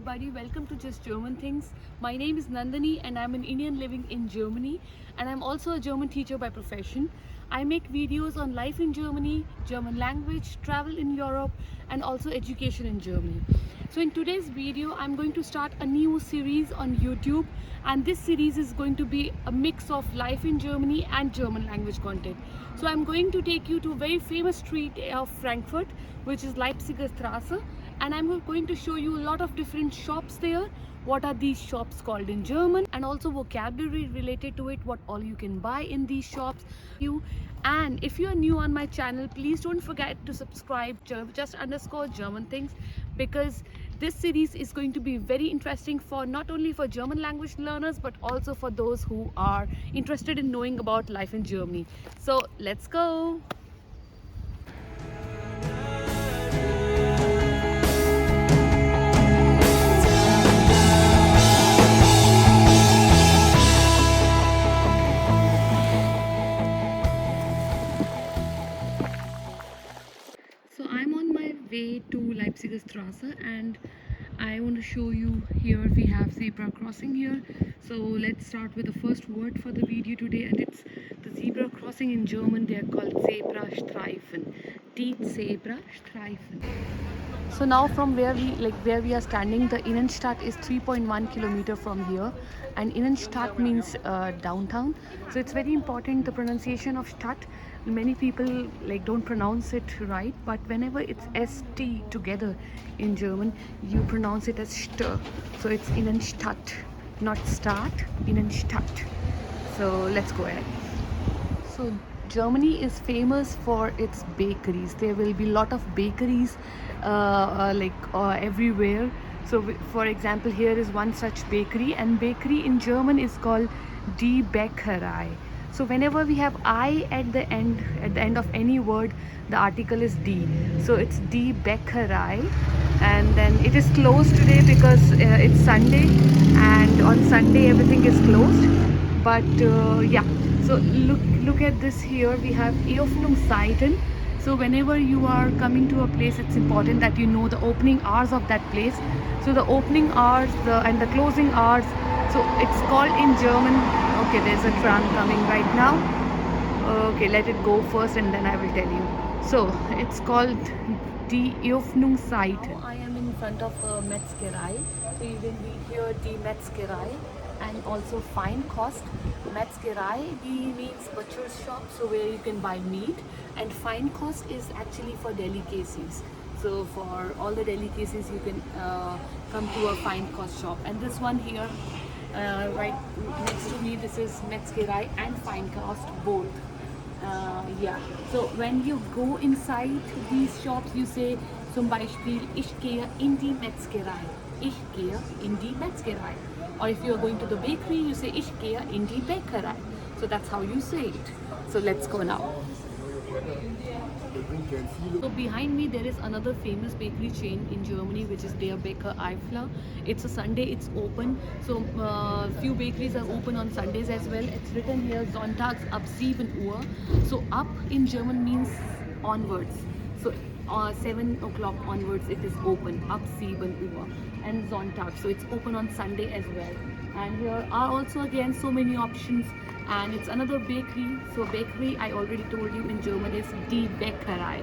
Everybody, welcome to Just German Things. My name is Nandini and I'm an Indian living in Germany, and I'm also a German teacher by profession. I make videos on life in Germany, German language, travel in Europe, and also education in Germany. So in today's video, I'm going to start a new series on YouTube, and this series is going to be a mix of life in Germany and German language content. So I'm going to take you to a very famous street of Frankfurt, which is Leipziger Straße, and I'm going to show you a lot of different shops there. What are these shops called in German, and also vocabulary related to it, what all you can buy in these shops. And if you are new on my channel, please don't forget to subscribe just_German things, because this series is going to be very interesting for not only for German language learners but also for those who are interested in knowing about life in Germany. So let's go. So I'm on my way to Leipziger Straße, and I want to show you, here we have zebra crossing here. So let's start with the first word for the video today, and it's the zebra crossing. In German they are called Zebrastreifen. Die Zebrastreifen. So now from where we are standing, the Innenstadt is 3.1 kilometer from here, and Innenstadt means downtown. So it's very important, the pronunciation of Stadt. Many people don't pronounce it right, but whenever it's st together in German, you pronounce it as st. So it's Innenstadt, not Stadt, Innenstadt. So let's go ahead. So Germany is famous for its bakeries. There will be a lot of bakeries everywhere. So for example, here is one such bakery, and bakery in German is called Die Bäckerei. So whenever we have I at the end of any word, the article is die. So it's Die Bäckerei, and then it is closed today because it's Sunday, and on Sunday everything is closed. But yeah, so look at this. Here we have Eröffnungszeiten. So whenever you are coming to a place, it's important that you know the opening hours of that place. So the opening hours and the closing hours. So it's called in German. Okay, there's a tram coming right now. Okay, let it go first and then I will tell you. So it's called Die Eröffnungszeiten. Now I am in front of Metzgerei. So you will be here Die Metzgerei, and also Feinkost. Metzgerei means butcher's shop, so where you can buy meat, and Feinkost is actually for delicacies. So for all the delicacies you can come to a Feinkost shop. And this one here right next to me, this is Metzgerei and Feinkost both. Yeah, so when you go inside these shops, you say zum Beispiel, ich gehe in die Metzgerei. Ich gehe in die Metzgerei. Or if you are going to the bakery, you say ich gehe in die Bäckerei. So that's how you say it. So let's go now. So behind me there is another famous bakery chain in Germany, which is Der Bäcker Eifler. It's a Sunday, it's open. So few bakeries are open on Sundays as well. It's written here Sonntags ab 7 Uhr. So up in German means onwards. So 7 o'clock onwards it is open, ab 7 Uhr. And Sonntag, so it's open on Sunday as well. And here are also again so many options, and it's another bakery. So bakery, I already told you, in German is Die Bäckerei.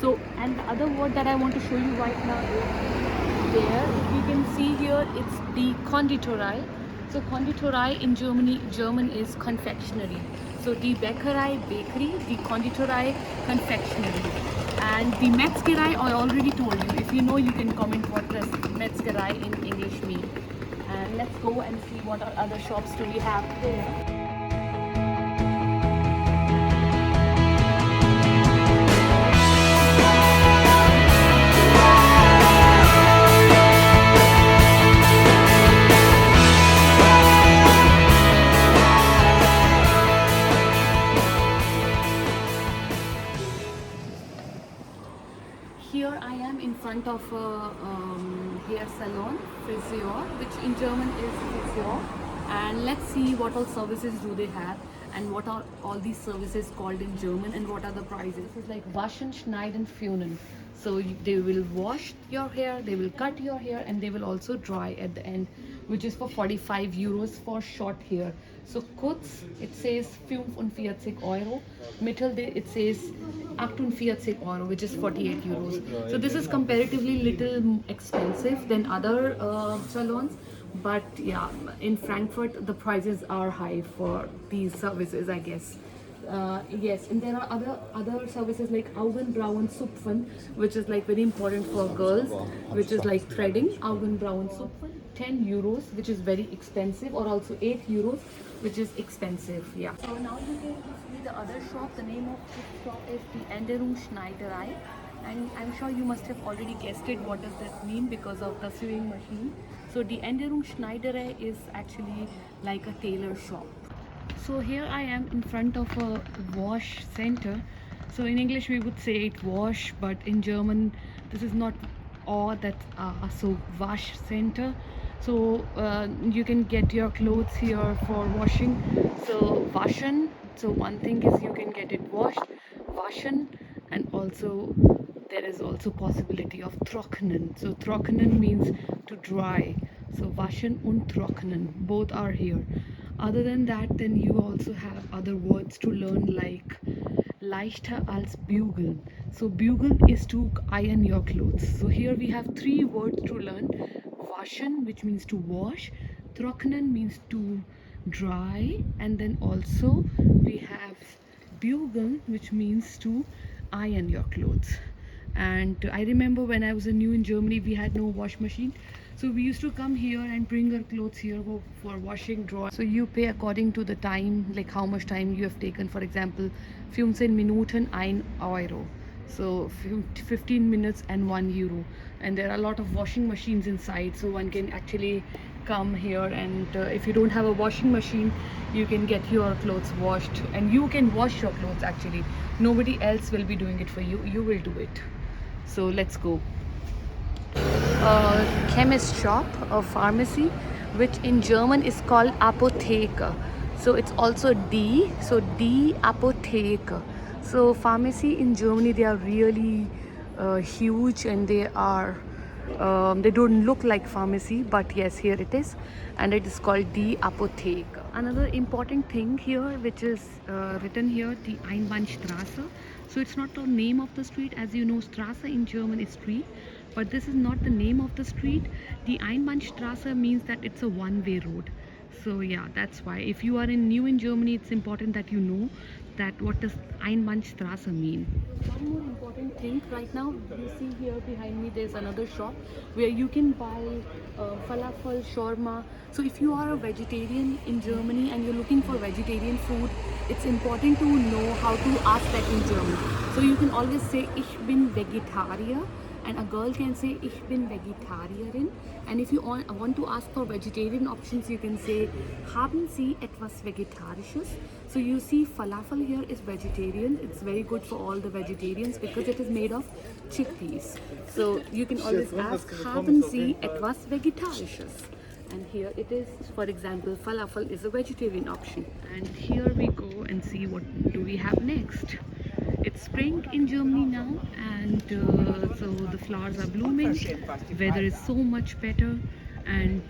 So, and the other word that I want to show you right now is there. If you can see here, it's Die Konditorei. So Konditorei in German is confectionery. So Die Bäckerei, bakery, Die Konditorei, confectionery. And the Metzgerei, I already told you. If you know, you can comment what does Metzgerei in English mean. And let's go and see what other shops do we have there. Here I am in front of a hair salon, Friseur, which in German is Friseur. And let's see what all services do they have, and what are all these services called in German, and what are the prices. It's like Waschen, Schneiden, Föhnen. So they will wash your hair, they will cut your hair, and they will also dry at the end, which is for 45 euros for short hair. So kurz, it says 45 Euro. Mittel, it says 48 Euro, which is 48 euros. So this is comparatively little expensive than other salons. But yeah, in Frankfurt, the prices are high for these services, I guess. Yes, and there are other services like Augenbrauen Zupfen, which is like very important for girls, which is like threading. Augenbrauen Zupfen, 10 euros, which is very expensive, or also 8 euros, which is expensive. Yeah. So now you can see the other shop. The name of this shop is the Änderung Schneiderei, and I'm sure you must have already guessed it. What does that mean? Because of the sewing machine. So the Änderung Schneiderei is actually like a tailor shop. So here I am in front of a wash center. So in English we would say it wash, but in German this is not or that so wash center. So you can get your clothes here for washing. So waschen. So one thing is you can get it washed, waschen, and also there is also possibility of trocknen. So trocknen means to dry. So waschen und trocknen both are here. Other than that, then you also have other words to learn like leichter als bügeln. So bügeln is to iron your clothes. So here we have three words to learn. Waschen, which means to wash. Trocknen means to dry. And then also we have bügeln, which means to iron your clothes. And I remember when I was new in Germany, we had no wash machine, so we used to come here and bring our clothes here for washing, dry. So you pay according to the time, like how much time you have taken. For example, 15 Minuten 1 Euro, so 15 minutes and 1 euro. And there are a lot of washing machines inside, so one can actually come here, and if you don't have a washing machine, you can get your clothes washed, and you can wash your clothes. Actually, nobody else will be doing it for you, you will do it. So let's go. A chemist shop, a pharmacy, which in German is called Apotheke. So it's also D, so D Apotheke. So pharmacy in Germany, they are really huge, and they don't look like pharmacy, but yes, here it is, and it is called Die Apotheke. Another important thing here, which is written here, the Einbahnstraße. So it's not the name of the street. As you know, Straße in German is street, but this is not the name of the street. The Einbahnstraße means that it's a one-way road. So yeah, that's why if you are new in Germany, it's important that you know that what does Einbahnstraße mean. One more important thing, right now you see here behind me there's another shop where you can buy falafel, shawarma. So if you are a vegetarian in Germany and you're looking for vegetarian food, it's important to know how to ask that in German. So you can always say ich bin Vegetarier, and a girl can say ich bin Vegetarierin. And if you want to ask for vegetarian options, you can say haben Sie etwas Vegetarisches? So you see falafel here is vegetarian. It's very good for all the vegetarians because it is made of chickpeas. So you can always ask haben Sie etwas Vegetarisches? And here it is. For example, falafel is a vegetarian option. And here we go and see what do we have next. It's spring in Germany now, and so the flowers are blooming, weather is so much better, and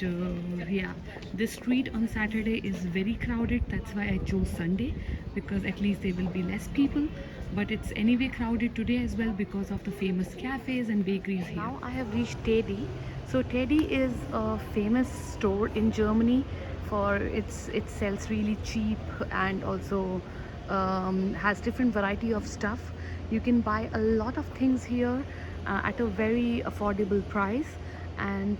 yeah, this street on Saturday is very crowded. That's why I chose Sunday, because at least there will be less people, but it's anyway crowded today as well because of the famous cafes and bakeries here. Now I have reached Teddy. So Teddy is a famous store in Germany for it sells really cheap, and also has different variety of stuff. You can buy a lot of things here at a very affordable price, and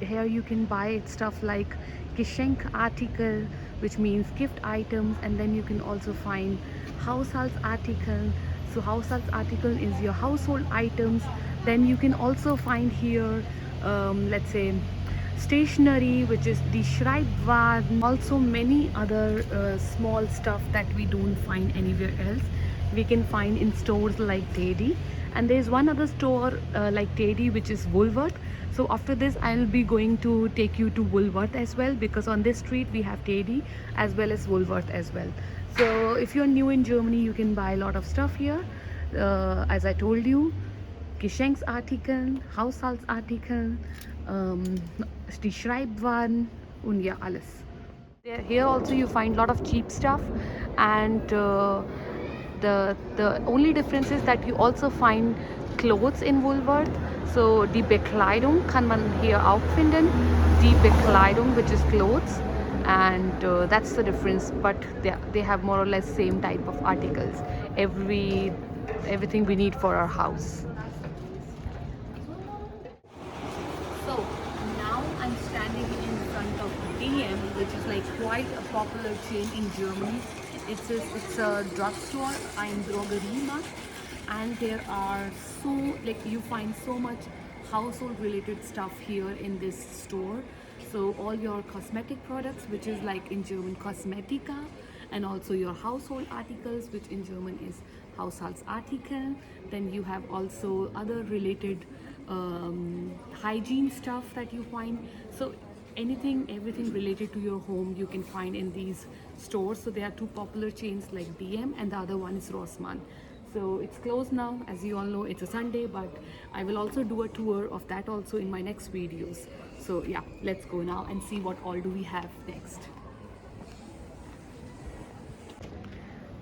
here you can buy stuff like Geschenkartikel, which means gift items, and then you can also find Haushaltsartikel. So Haushaltsartikel is your household items. Then you can also find here let's say stationery, which is the Schreibwaren, also many other small stuff that we don't find anywhere else. We can find in stores like Teddy, and there's one other store like Teddy, which is Woolworth. So after this I'll be going to take you to Woolworth as well, because on this street we have Teddy as well as Woolworth as well. So if you're new in Germany, you can buy a lot of stuff here, as I told you. Geschenksartikeln, Haushaltsartikeln, die Schreibwaren und ja, alles. Here also you find a lot of cheap stuff, and the only difference is that you also find clothes in Woolworth. So die Bekleidung kann man hier auch finden. Die Bekleidung, which is clothes, and that's the difference. But they have more or less same type of articles. Everything we need for our house. So now I'm standing in front of DM, which is like quite a popular chain in Germany. It's a drugstore, ein Drogeriemarkt, and there are you find so much household related stuff here in this store. So all your cosmetic products, which is like in German Kosmetika, and also your household articles, which in German is Haushaltsartikel. Then you have also other related hygiene stuff that you find. So everything related to your home you can find in these stores. So there are two popular chains like DM, and the other one is Rossmann. So it's closed now, as you all know. It's a Sunday, but I will also do a tour of that also in my next videos. So yeah, let's go now and see what all do we have next.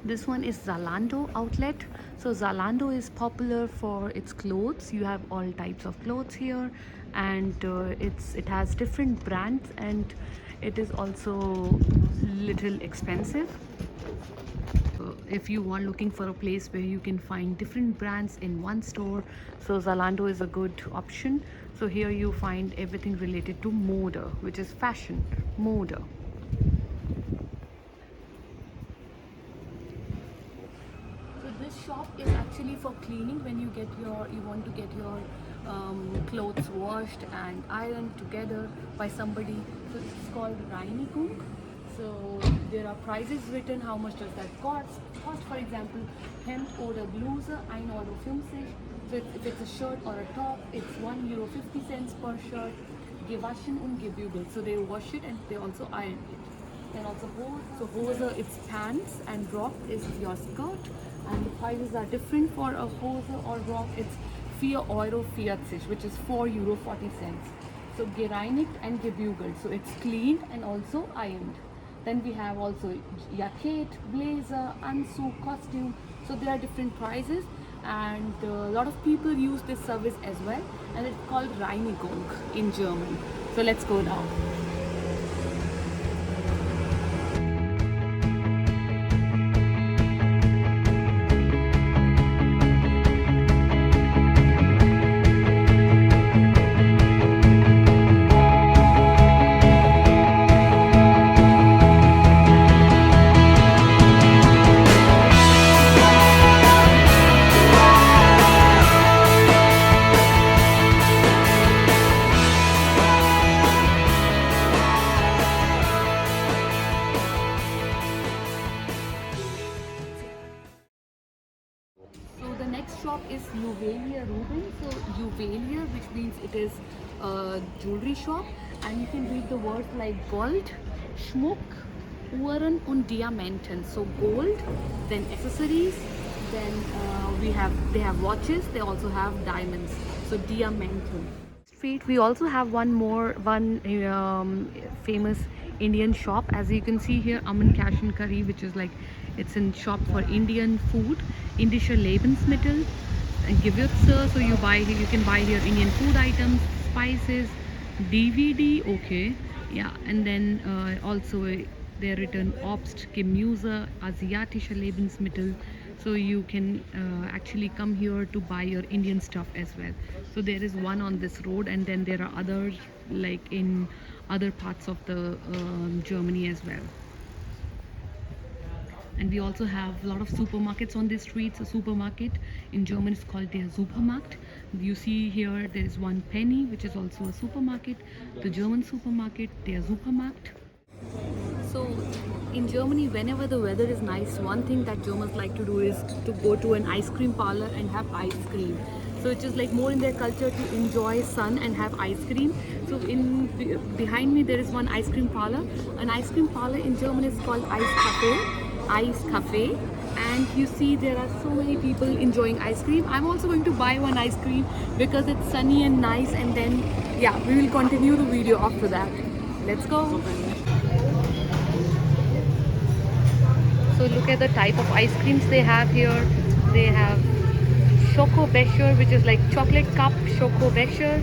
This one is Zalando outlet. So Zalando is popular for its clothes. You have all types of clothes here, and it has different brands, and it is also little expensive. If you are looking for a place where you can find different brands in one store, so Zalando is a good option. So here you find everything related to mode, which is fashion, mode. This shop is actually for cleaning when you want to get your clothes washed and ironed together by somebody. So it's called Reinigung. So there are prices written, how much does that cost. For example, Hemd oder Bluse 1,50 €. So if it's a shirt or a top, it's €1.50 per shirt. Gewaschen und gebügelt. So they wash it and they also iron it. Then also Hose. So Hose, it's pants, and Rock is your skirt. And the prices are different for a Hose or Rock. It's €4,40, which is €4.40. So gereinigt and gebügelt. So it's cleaned and also ironed. Then we have also Jacket, blazer, Anzug, costume. So there are different prices, and a lot of people use this service as well, and it's called Reinigung in German. So let's go now. Shop is Juwelier Ruben. So Juwelier, which means it is a jewelry shop, and you can read the words like Gold, Schmuck, Uhren und Diamanten. So gold, then accessories, then they have watches, they also have diamonds. So Diamanten. Street, we also have one famous Indian shop. As you can see here, Aman Cash and Curry, which is like, it's a shop for Indian food, Indische Lebensmittel and Gewürze. So you can buy here Indian food items, spices, DVD, okay, yeah, and then also they're written Obst, Gemüse, Asiatische Lebensmittel. So you can actually come here to buy your Indian stuff as well. So there is one on this road, and then there are others like in other parts of the Germany as well. And we also have a lot of supermarkets on this street. So supermarket in German is called der Supermarkt. You see here there is one Penny, which is also a supermarket. The German supermarket, der Supermarkt. So in Germany, whenever the weather is nice, one thing that Germans like to do is to go to an ice cream parlor and have ice cream. So it's just like more in their culture to enjoy sun and have ice cream. So behind me there is one ice cream parlor. An ice cream parlor in German is called Eiscafé. Ice Cafe, and you see there are so many people enjoying ice cream. I'm also going to buy one ice cream because it's sunny and nice, and then yeah, we will continue the video after that. Let's go. So look at the type of ice creams they have here. They have Choco Becher, which is like chocolate cup Choco Becher.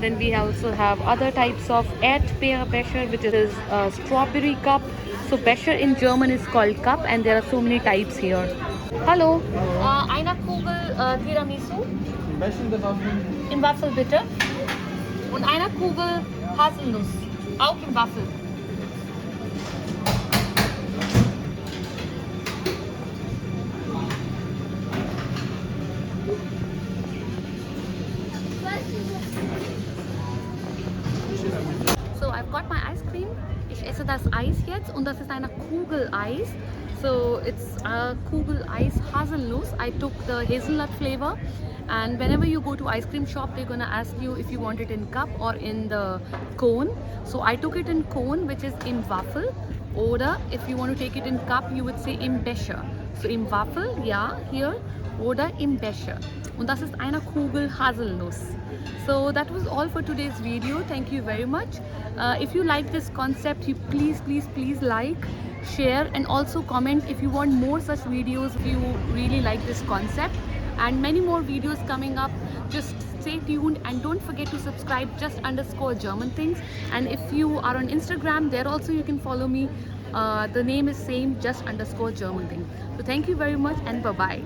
Then we also have other types of Erdbeer Becher, which is strawberry cup. So Becher in German is called cup, and there are so many types here. Hallo, einer Kugel Tiramisu Welchen Waffen? im Waffel bitte und einer Kugel Haselnuss, auch im Waffel. So I've got my ice cream. Ich esse das Eis jetzt und das ist eine Kugel Eis. So it's a Kugel Eis Haselnuss. I took the hazelnut flavor, and whenever you go to ice cream shop, they're gonna ask you if you want it in cup or in the cone. So I took it in cone, which is im Waffel. Oder if you want to take it in cup, you would say im Becher. So im Waffel, ja, here, oder im Becher. Und das ist eine Kugel Haselnuss. So that was all for today's video. Thank you very much. If you like this concept, you please like, share, and also comment if you want more such videos, if you really like this concept, and many more videos coming up. Just stay tuned and don't forget to subscribe, just_German things. And if you are on Instagram, there also you can follow me. The name is same, just_German thing. So thank you very much, and bye bye.